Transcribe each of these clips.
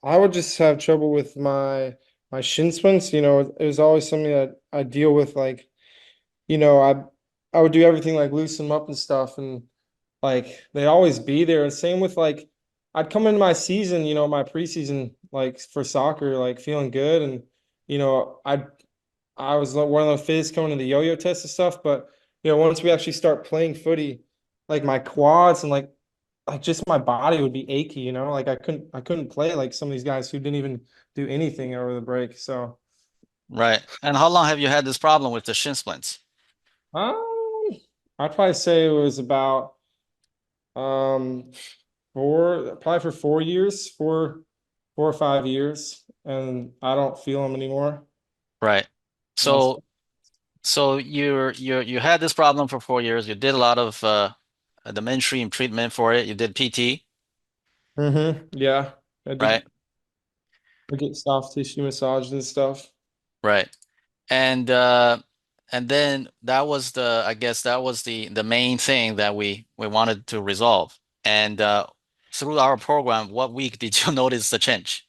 I would just have trouble with my shin splints. It was always something that I deal with. Like, I would do everything like loosen them up and stuff, and like they'd always be there. And same with like, I'd come into my season, my preseason, like for soccer, like feeling good, and you know, I was like one of the fittest coming to the yo-yo test and stuff. But once we actually start playing footy, like my quads and like just my body would be achy, like I couldn't play like some of these guys who didn't even do anything over the break. So Right. And how long have you had this problem with the shin splints? um I'd probably say it was about um probably for 4 years, 4 or 5 years, and I don't feel them anymore. Right. And I So so you had this problem for 4 years. You did a lot of the mainstream treatment for it. You did PT, yeah, I did. right? I get soft tissue massages and stuff. Right. And and then that was the I guess that was the main thing that we wanted to resolve. And through our program, what week did you notice the change?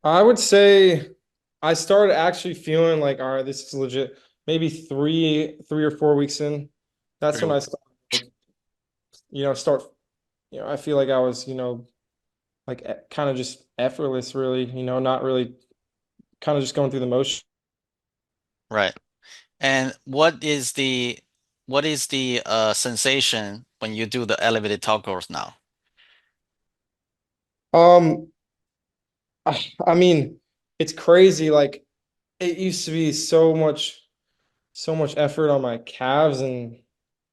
I would say I started actually feeling like, all right, this is legit. Maybe 3 or 4 weeks in, that's when Three. I started, like, start. I feel like I was, like kind of just effortless, really. Not really, kind of just going through the motion. Right. And what is the sensation when you do the elevated toggles now? Um, I mean, it's crazy. Like it used to be so much effort on my calves, and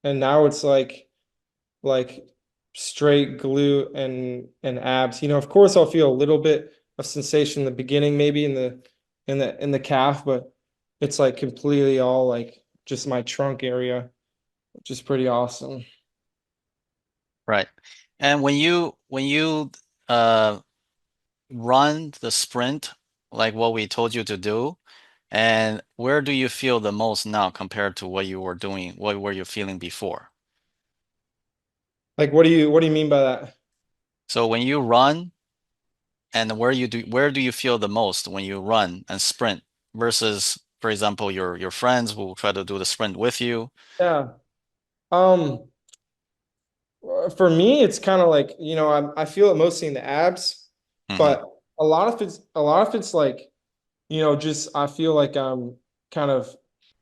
now it's like straight glute and abs. Of course I'll feel a little bit of sensation in the beginning, maybe in the calf, but it's like completely all like just my trunk area, which is pretty awesome. Right. And when you uh run the sprint like what we told you to do, and where do you feel the most now compared to what you were doing, what were you feeling before? Like what do you mean by that? So when you run and where do you feel the most when you run and sprint versus, for example, your friends who will try to do the sprint with you? Yeah. Um for me it's kind of like, I feel it mostly in the abs, Hmm. but a lot of it's like, just I feel like I'm kind of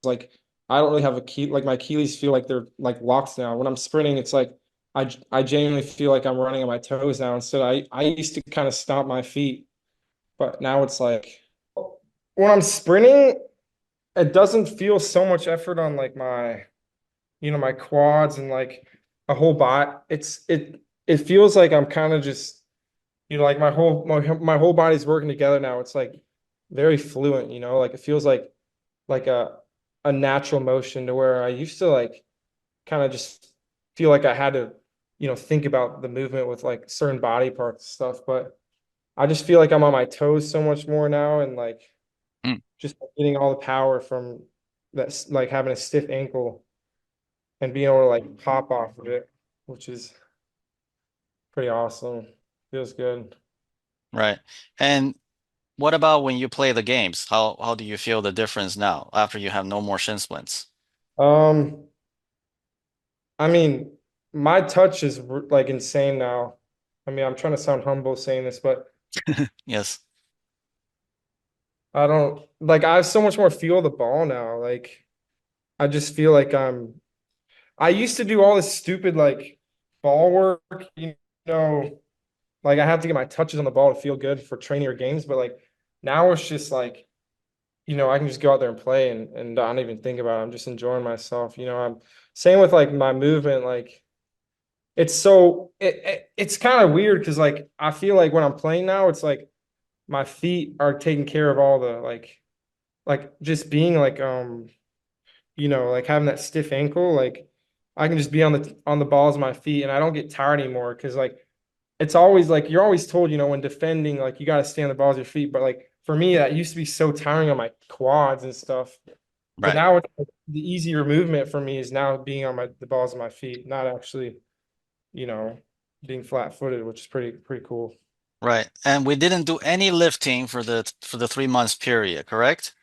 like I don't really have a key. Like my Achilles feel like they're like locked now. When I'm sprinting, it's like I genuinely feel like I'm running on my toes now. Instead, I used to kind of stomp my feet, but now it's like when I'm sprinting, it doesn't feel so much effort on like my quads and like a whole body. It feels like I'm kind of just like my whole body's working together now. It's like very fluent, like it feels like a natural motion to where I used to like kind of just feel like I had to, think about the movement with like certain body parts and stuff. But I just feel like I'm on my toes so much more now, and like just getting all the power from that, like having a stiff ankle and being able to like pop off of it, which is pretty awesome. Feels good. Right. And what about when you play the games? How do you feel the difference now after you have no more shin splints? Um, I mean, my touch is like insane now. I mean, I'm trying to sound humble saying this, but Yes. I don't like I have so much more feel of the ball now. Like I just feel like I used to do all this stupid like ball work, know, like I have to get my touches on the ball to feel good for training or games, but like now it's just like, I can just go out there and play and not even think about it. I'm just enjoying myself. I'm same with like my movement, like it's kind of weird because like I feel like when I'm playing now, it's like my feet are taking care of all the like just being like like having that stiff ankle, like I can just be on the balls of my feet and I don't get tired anymore because like it's always like you're always told, when defending, like you got to stay on the balls of your feet. But like for me, that used to be so tiring on my quads and stuff. But Right. now it's like, the easier movement for me is now being on the balls of my feet, not actually, you know, being flat footed, which is pretty cool. Right. And we didn't do any lifting for the 3 months period, correct?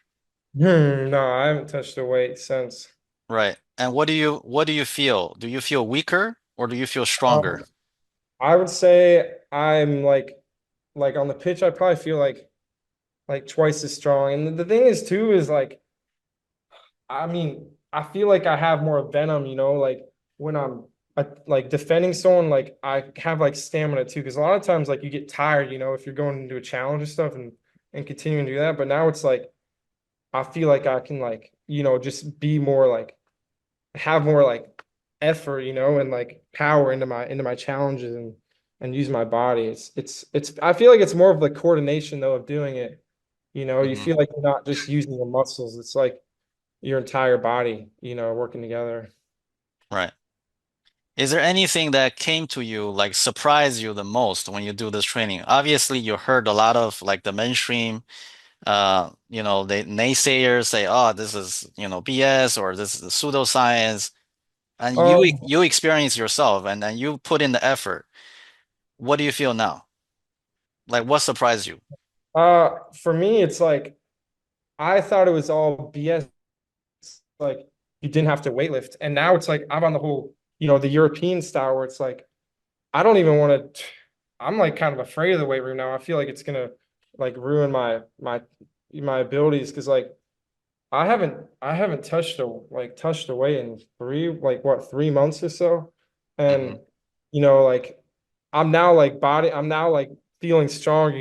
No, I haven't touched a weight since. Right. And what do you feel? Do you feel weaker or do you feel stronger? Um, I would say I'm like on the pitch, I probably feel like twice as strong. And the thing is too is like I mean, I feel like I have more venom, like when I'm like defending someone, like I have like stamina too. Because a lot of times, like you get tired, if you're going into a challenge and stuff and continuing to do that. But now it's like I feel like I can like, just be more like have more like effort, and like power into my challenges and use my body. It's I feel like it's more of the coordination though of doing it. You Hmm. feel like you're not just using the muscles. It's like your entire body, working together. Right. Is there anything that came to you, like surprised you the most when you do this training? Obviously, you heard a lot of like the mainstream, the naysayers say, "Oh, this is, BS," or "This is pseudoscience," and you Um, you experience yourself, and then you put in the effort. What do you feel now? Like, what surprised you? for me, it's like I thought it was all BS. Like you didn't have to weightlift, and now it's like I'm on the whole, the European style where it's like I don't even want to. I'm like kind of afraid of the weight room now. I feel like it's gonna like ruin my abilities because like I haven't touched a weight in 3 months or so, Hmm. and like I'm now like feeling strong,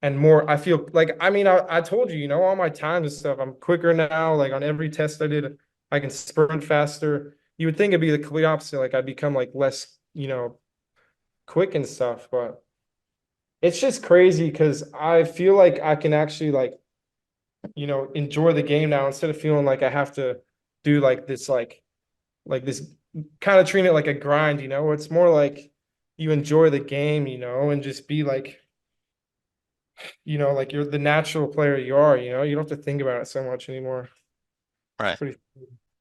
and more. I feel like I told you, all my times and stuff. I'm quicker now. Like on every test I did, I can sprint faster. You would think it'd be the complete opposite. Like I'd become like less, quick and stuff, but it's just crazy because I feel like I can actually like enjoy the game now instead of feeling like I have to do like this kind of treating it like a grind, it's more like you enjoy the game, and just be like, like you're the natural player you are, you don't have to think about it so much anymore. It's Right. pretty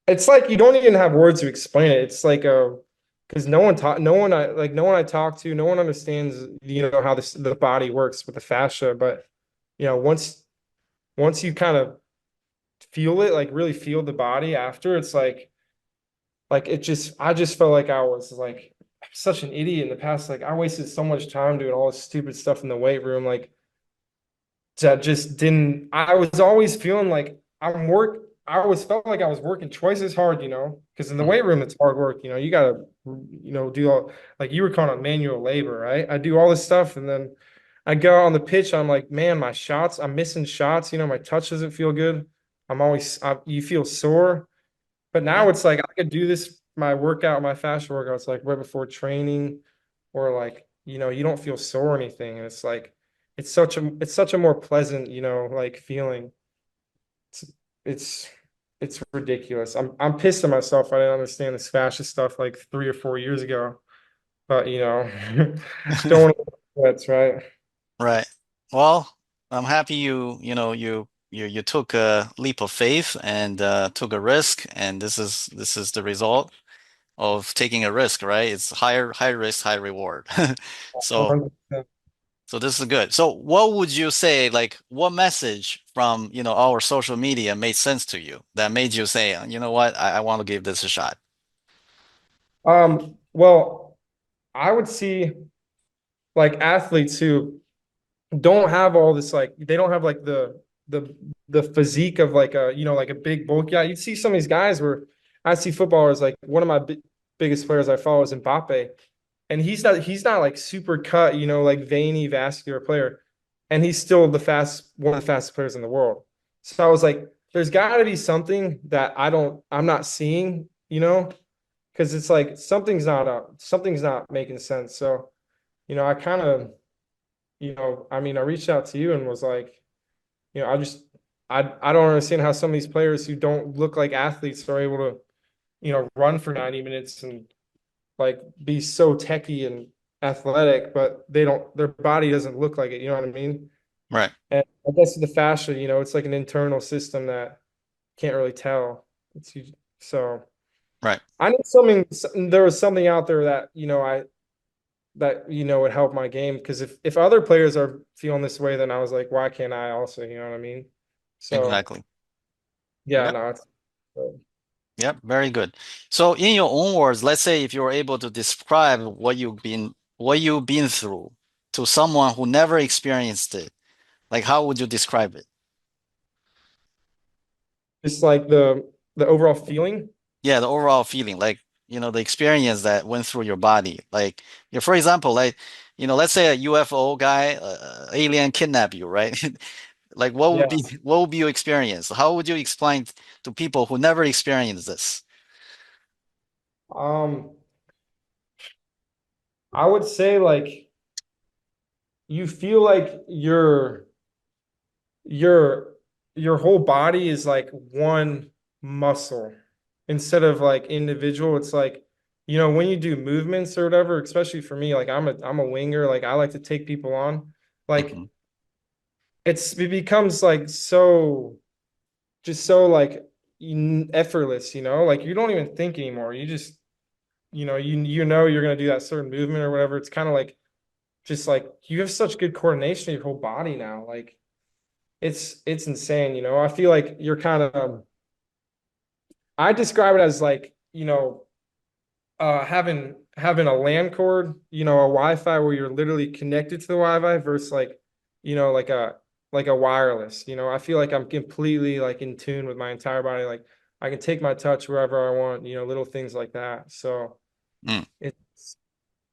it's like you don't even have words to explain it. It's like because no one I talk to, no one understands, how the body works with the fascia, but once you kind of feel it, like really feel the body after, it's like I just felt like I was like such an idiot in the past. Like I wasted so much time doing all this stupid stuff in the weight room. Like that just didn't I was always feeling like I always felt like I was working twice as hard, because in the Mm. weight room it's hard work, you gotta, do all like you were calling it manual labor, right? I do all this stuff and then I go out on the pitch, I'm like, man, I'm missing shots, my touch doesn't feel good. You feel sore. But now Yeah. it's like I could do this, my fascia workouts like right before training, or like, you don't feel sore or anything. And it's like it's such a more pleasant, like feeling. It's it's it's ridiculous. I'm pissed at myself. I didn't understand this fascia stuff like 3 or 4 years ago. But don't want to that's right. Right. Well, I'm happy you took a leap of faith and took a risk, and this is the result of taking a risk, right? It's high risk, high reward. So 100%. so this is good. So what would you say, like what message from, our social media made sense to you that made you say, you know what, I want to give this a shot? Well, I would see like athletes who don't have all this like they don't have like the the physique of like a like a big bulk guy. You'd see some of these guys where I see footballers like one of my biggest players I follow is Mbappe, and he's not like super cut, like veiny vascular player, and he's still one of the fastest players in the world. So I was like, there's got to be something that I'm not seeing, because it's like something's not making sense. So I kind of I reached out to you and was like, I just I don't understand how some of these players who don't look like athletes are able to, run for 90 minutes and like be so techy and athletic, but their body doesn't look like it, you know what I mean? Right. And I guess the fascia, it's like an internal system that can't really tell. It's so Right. I know there was something out there that, that would help my game. Because if other players are feeling this way, then I was like, why can't I also? You know what I mean? So Exactly. yeah, Yep. no, it's Yep. Very good. So in your own words, let's say if you're able to describe what you've been through to someone who never experienced it, like how would you describe it? just like the overall feeling. Yeah, the overall feeling, like, the experience that went through your body. Like, for example, like, let's say a UFO guy, alien kidnap you, right? Like, Yeah. what would be your experience? How would you explain to people who never experienced this? Um, I would say like you feel like your your whole body is like one muscle instead of like individual. It's like, when you do movements or whatever, especially for me, like I'm a winger, like I like to take people on. Like Mhm. it becomes like so just so like effortless, like you don't even think anymore. You just, you know you're gonna do that certain movement or whatever. It's kind of like just like you have such good coordination of your whole body now. Like it's insane, I feel like you're kind of I describe it as like, having a LAN cord, a Wi-Fi where you're literally connected to the Wi-Fi versus like, like a wireless. I feel like I'm completely like in tune with my entire body. Like I can take my touch wherever I want, little things like that. So Mm,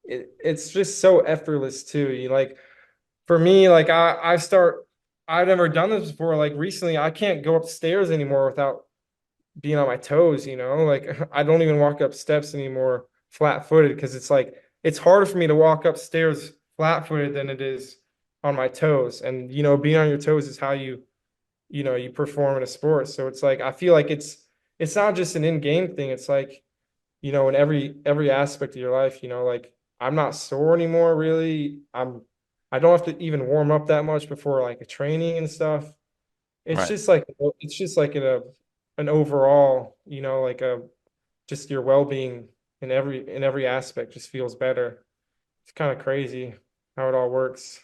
it's just so effortless too. You like for me, like I've never done this before. Like recently, I can't go upstairs anymore without being on my toes, like I don't even walk up steps anymore flat-footed because it's like it's harder for me to walk upstairs flat-footed than it is on my toes. And being on your toes is how you perform in a sport. So it's like I feel like it's not just an in-game thing. It's like, in every aspect of your life, like I'm not sore anymore really. I don't have to even warm up that much before like a training and stuff. right, It's just like an overall, like a just your well-being in every aspect just feels better. It's kind of crazy how it all works.